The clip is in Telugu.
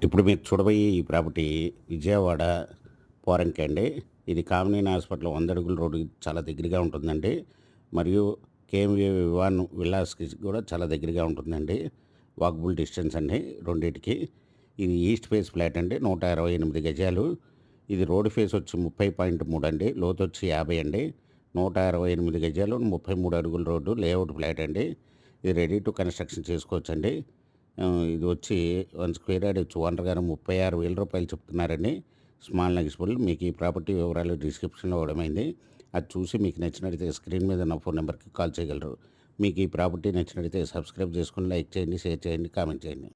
ఇప్పుడు మీరు చూడబోయే ఈ ప్రాపర్టీ విజయవాడ పోరంకి అండి. ఇది కామినేని హాస్పిటల్ 100 అడుగుల రోడ్డుకి చాలా దగ్గరగా ఉంటుందండి. మరియు కేఎంవి వివాన్ విల్లాస్‌కి కూడా చాలా దగ్గరగా ఉంటుందండి. వాకబుల్ డిస్టెన్స్ అండి రెండిటికి. ఇది ఈస్ట్ ఫేస్ ఫ్లాట్ అండి. 128 గజాలు. ఇది రోడ్ ఫేస్ వచ్చి 30.3 అండి. లోతొచ్చి 50 అండి. 168 గజాలు, 33 అడుగుల రోడ్డు లేఅవుట్ ఫ్లాట్ అండి. ఇది రెడీ టు కన్‌స్ట్రక్షన్ చేసుకోవచ్చండి. ఇది వచ్చి 1 స్క్వేర్ యార్డ్ వచ్చి ఓనర్ గారు రూ. 36,000 చెప్తున్నారండి. Small negotiable. మీకు ఈ ప్రాపర్టీ వివరాలు డిస్క్రిప్షన్‌లో ఇవ్వడమైంది. అది చూసి మీకు నచ్చినట్లయితే స్క్రీన్ మీద ఉన్న ఫోన్ నెంబర్‌కి కాల్ చేయగలరు. మీకు ఈ ప్రాపర్టీ నచ్చినట్లయితే సబ్స్క్రైబ్ చేసుకొని లైక్ చేయండి, షేర్ చేయండి, కామెంట్ చేయండి.